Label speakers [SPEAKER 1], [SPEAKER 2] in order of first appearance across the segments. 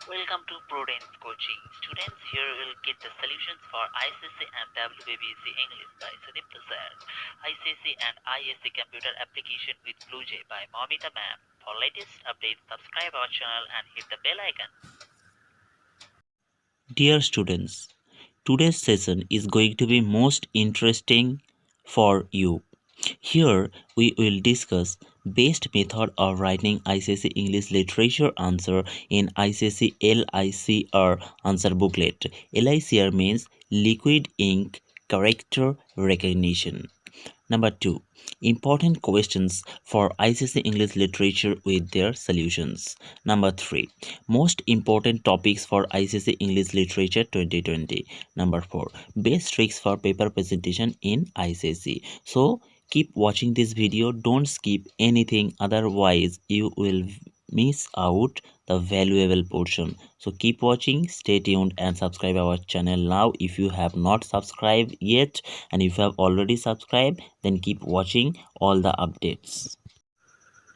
[SPEAKER 1] Welcome to Prudence Coaching. Students, here will get the solutions for ICSE and WBBSE English by Sudipta Sir. ICSE and ISE Computer Application with BlueJ by Momita Ma'am. For latest updates, subscribe our channel and hit the bell icon.
[SPEAKER 2] Dear students, today's session is going to be most interesting for you. Here we will discuss best method of writing ICSE English literature answer in ICSE LICR answer booklet. LICR means liquid ink character recognition. Number 2. Important questions for ICSE English literature with their solutions. Number 3. Most important topics for ICSE English literature 2020. Number 4. Best tricks for paper presentation in ICSE. So keep watching this video, don't skip anything, otherwise you will miss out the valuable portion. So keep watching, stay tuned and subscribe our channel now if you have not subscribed yet, and if you have already subscribed then keep watching all the updates.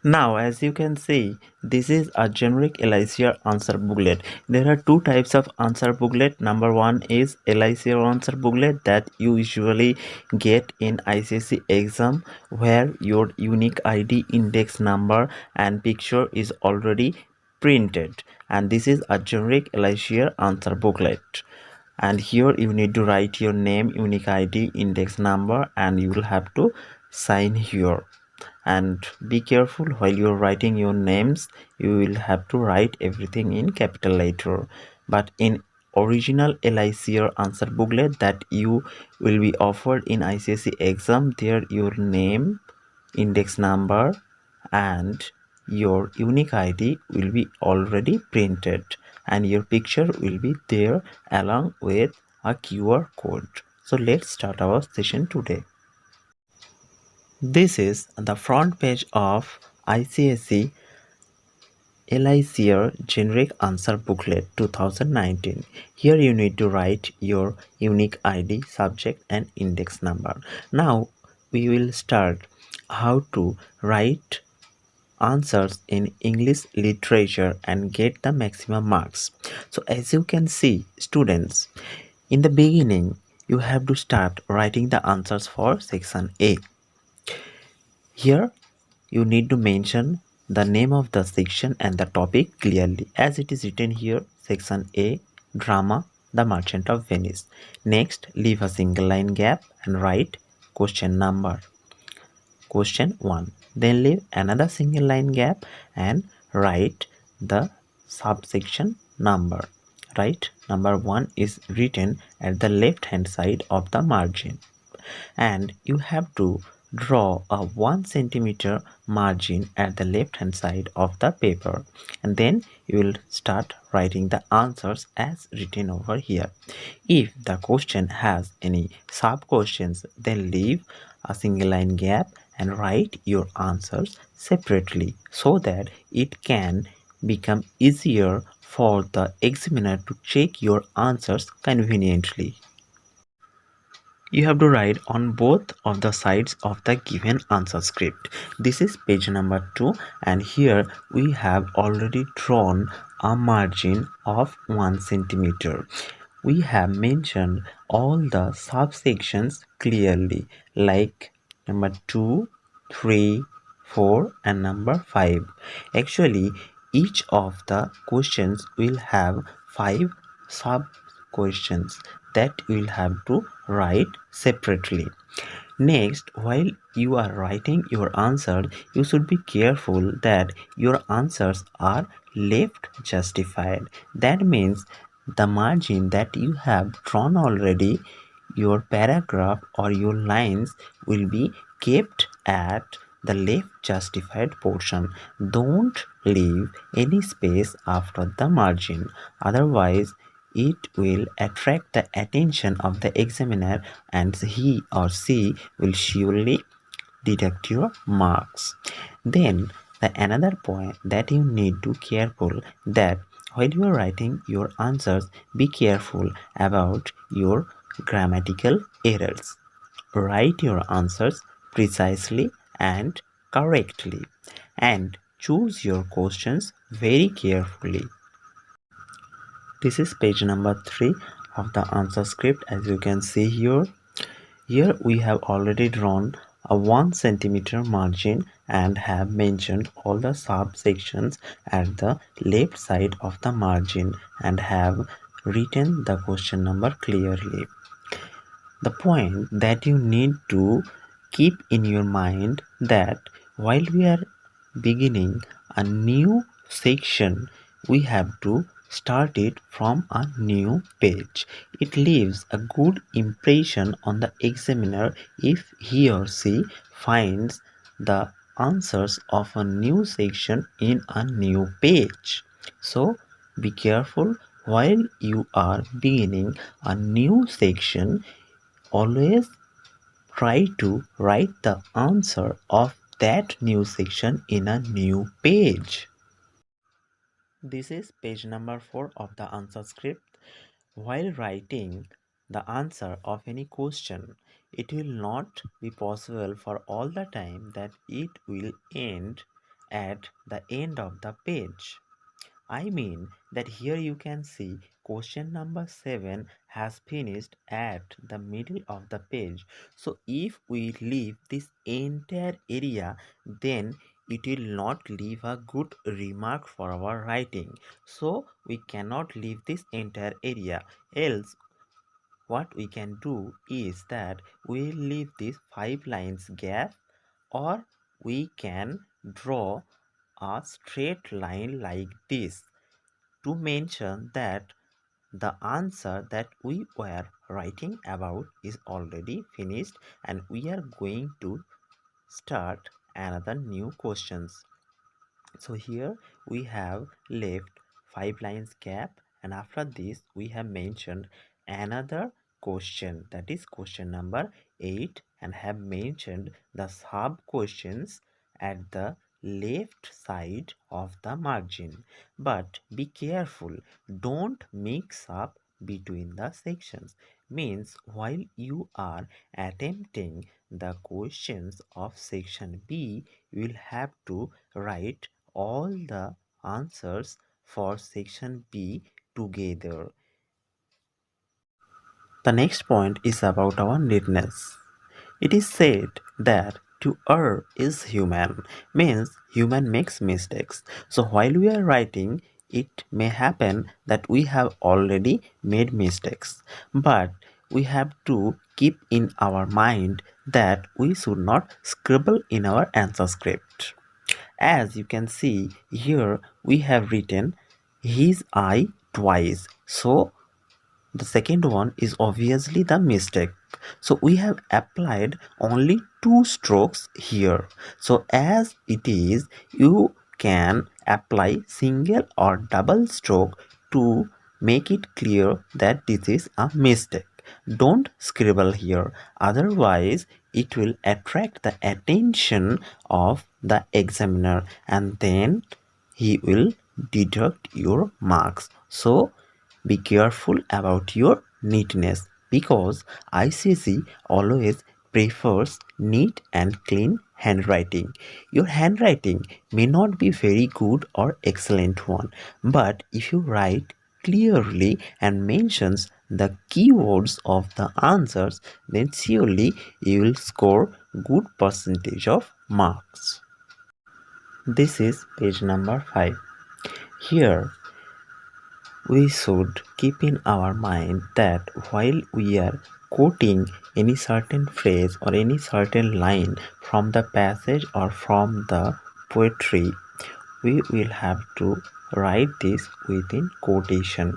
[SPEAKER 2] Now, as you can see, this is a generic LICR answer booklet. There are two types of answer booklet. Number one is LICR answer booklet that you usually get in ICSE exam, where your unique ID, index number and picture is already printed. And this is a generic LICR answer booklet. And here you need to write your name, unique ID, index number, and you will have to sign here. And be careful while you're writing your names, you will have to write everything in capital letter. But in original LICR answer booklet that you will be offered in ICSE exam, there your name, index number and your unique ID will be already printed, and your picture will be there along with a QR code. So let's start our session today. This is the front page of ICSE LICR Generic Answer Booklet 2019. Here you need to write your unique ID, subject and index number. Now we will start how to write answers in English literature and get the maximum marks. So as you can see, students, in the beginning you have to start writing the answers for section A. Here you need to mention the name of the section and the topic clearly, as it is written here, section A, drama, The Merchant of Venice. Next, leave a single line gap and write question number, question 1. Then leave another single line gap and write the subsection number. Right, number 1 is written at the left hand side of the margin, and you have to draw a 1 centimeter margin at the left hand side of the paper, and then you will start writing the answers as written over here. If the question has any sub questions, then leave a single line gap and write your answers separately so that it can become easier for the examiner to check your answers conveniently. You have to write on both of the sides of the given answer script. This is page number 2, and here we have already drawn a margin of 1 centimeter. We have mentioned all the subsections clearly, like number 2, 3, 4 and number 5. Actually, each of the questions will have 5 sub questions that you will have to write separately. Next, while you are writing your answer, you should be careful that your answers are left justified. That means the margin that you have drawn already, your paragraph or your lines will be kept at the left justified portion. Don't leave any space after the margin, otherwise it will attract the attention of the examiner and he or she will surely deduct your marks. Then the another point that you need to careful, that while you are writing your answers, be careful about your grammatical errors. Write your answers precisely and correctly, and choose your questions very carefully. This is page number 3 of the answer script. As you can see here, we have already drawn a 1 centimeter margin and have mentioned all the subsections at the left side of the margin and have written the question number clearly. The point that you need to keep in your mind that while we are beginning a new section, we have to start it from a new page. It leaves a good impression on the examiner if he or she finds the answers of a new section in a new page. So be careful while you are beginning a new section. Always try to write the answer of that new section in a new page. This is page number 4 of the answer script. While writing the answer of any question, it will not be possible for all the time that it will end at the end of the page. I mean that here you can see question number 7 has finished at the middle of the page. So if we leave this entire area, then it will not leave a good remark for our writing. So we cannot leave this entire area. Else what we can do is that we leave this 5 lines gap, or we can draw a straight line like this to mention that the answer that we were writing about is already finished and we are going to start another new questions. So here we have left 5 lines gap, and after this we have mentioned another question, that is question number 8, and have mentioned the sub questions at the left side of the margin. But be careful, don't mix up between the sections. Means while you are attempting the questions of section B, you will have to write all the answers for section B together. The next point is about our neatness. It is said that to err is human, means human makes mistakes. So while we are writing, it may happen that we have already made mistakes, but we have to keep in our mind that we should not scribble in our answer script. As you can see here, we have written his eye twice. So the second one is obviously the mistake. So we have applied only 2 strokes here. So as it is, you can apply single or double stroke to make it clear that this is a mistake. Don't scribble here, otherwise it will attract the attention of the examiner and then he will deduct your marks. So be careful about your neatness because ICSE always prefers neat and clean handwriting. Your handwriting may not be very good or excellent one, but if you write clearly and mentions the keywords of the answers, then surely you will score good percentage of marks. This is page number 5. Here we should keep in our mind that while we are quoting any certain phrase or any certain line from the passage or from the poetry, we will have to write this within quotation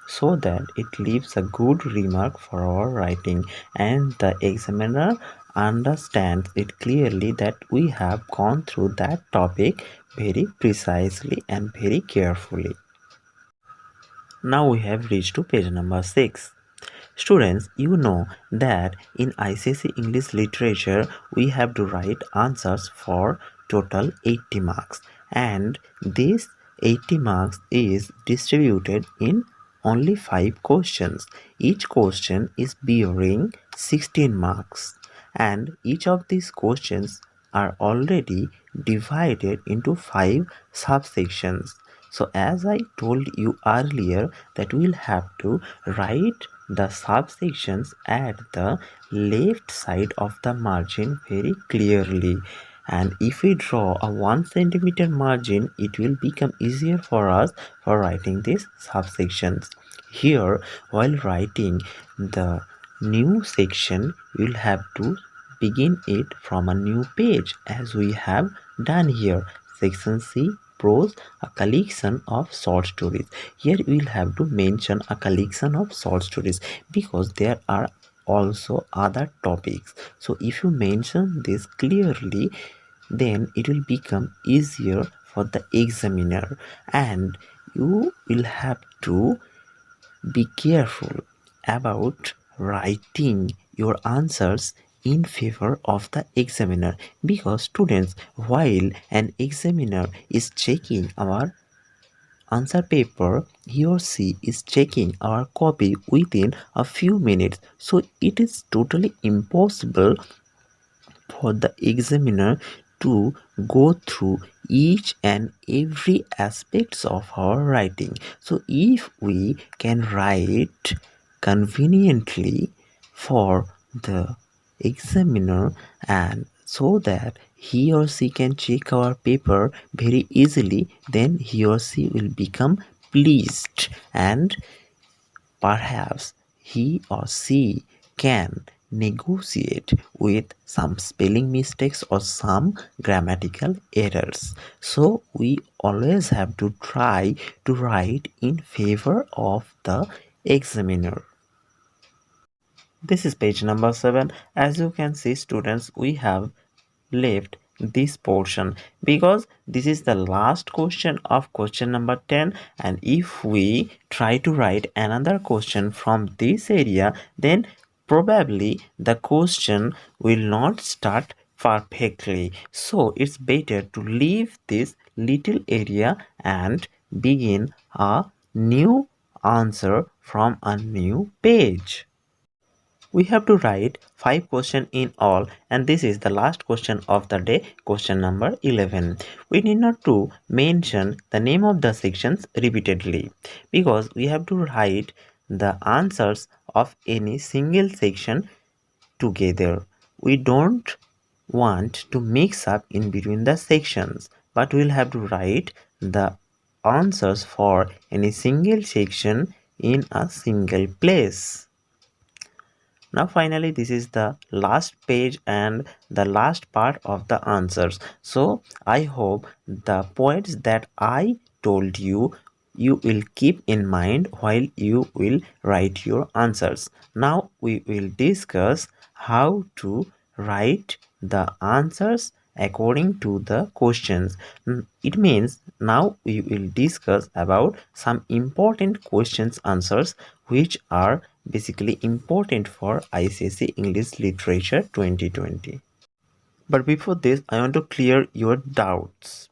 [SPEAKER 2] so that it leaves a good remark for our writing and the examiner understands it clearly that we have gone through that topic very precisely and very carefully. Now we have reached to page number 6. Students, you know that in ICSE English Literature, we have to write answers for total 80 marks, and this 80 marks is distributed in only 5 questions. Each question is bearing 16 marks, and each of these questions are already divided into 5 subsections. So as I told you earlier that we'll have to write the subsections at the left side of the margin very clearly, and if we draw a 1 centimeter margin it will become easier for us for writing these subsections. Here while writing the new section we'll have to begin it from a new page as we have done here. Section C, prose, a collection of short stories. Here we will have to mention a collection of short stories because there are also other topics. So if you mention this clearly, then it will become easier for the examiner, and you will have to be careful about writing your answers in favor of the examiner, because students, while an examiner is checking our answer paper, he or she is checking our copy within a few minutes. So it is totally impossible for the examiner to go through each and every aspects of our writing. So if we can write conveniently for the examiner, and so that he or she can check our paper very easily, then he or she will become pleased, and perhaps he or she can negotiate with some spelling mistakes or some grammatical errors. So we always have to try to write in favor of the examiner. This is page number 7. As you can see, students, we have left this portion because this is the last question of question number 10, and if we try to write another question from this area, then probably the question will not start perfectly. So it's better to leave this little area and begin a new answer from a new page. We have to write 5 questions in all, and this is the last question of the day, question number 11. We need not to mention the name of the sections repeatedly because we have to write the answers of any single section together. We don't want to mix up in between the sections, but we'll have to write the answers for any single section in a single place. Now finally this is the last page and the last part of the answers. So I hope the points that I told you will keep in mind while you will write your answers. Now we will discuss how to write the answers according to the questions. It means now we will discuss about some important questions answers which are basically important for ICSE English Literature 2020. But before this, I want to clear your doubts.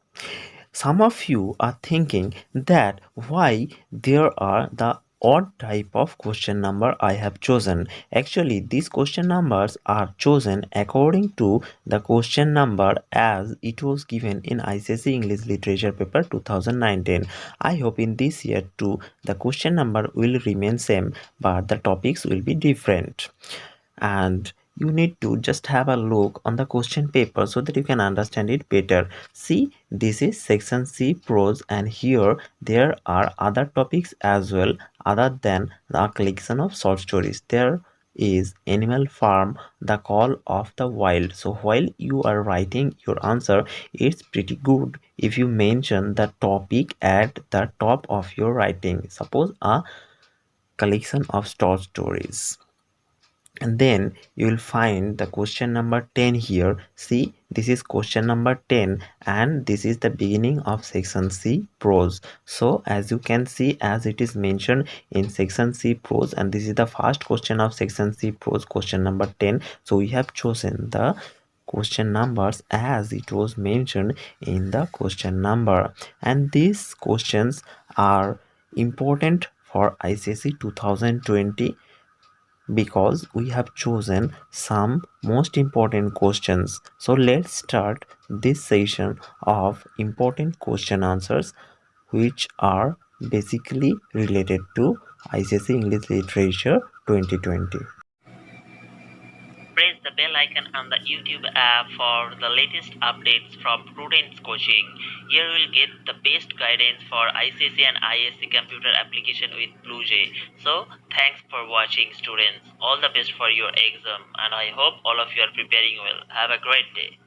[SPEAKER 2] Some of you are thinking that why there are the odd type of question number I have chosen. Actually, these question numbers are chosen according to the question number as it was given in ICSE English Literature paper 2019. I hope in this year too the question number will remain same, but the topics will be different. And you need to just have a look on the question paper so that you can understand it better. See, this is section C, prose, and here there are other topics as well other than the collection of short stories. There is Animal Farm, The Call of the Wild. So while you are writing your answer, it's pretty good if you mention the topic at the top of your writing. Suppose a collection of short stories, and then you will find the question number 10 here. See, this is question number 10 and this is the beginning of section C, prose. So as you can see, as it is mentioned in section C, prose, and this is the first question of section C, prose, question number 10. So we have chosen the question numbers as it was mentioned in the question number, and these questions are important for ICSE 2020 because we have chosen some most important questions. So let's start this session of important question answers which are basically related to ICSE English Literature 2020.
[SPEAKER 1] Press the bell icon on the YouTube app for the latest updates from Prudence Coaching. Here you will get the best guidance for ICSE and ISC computer application with BlueJ. So, thanks for watching, students. All the best for your exam, and I hope all of you are preparing well. Have a great day.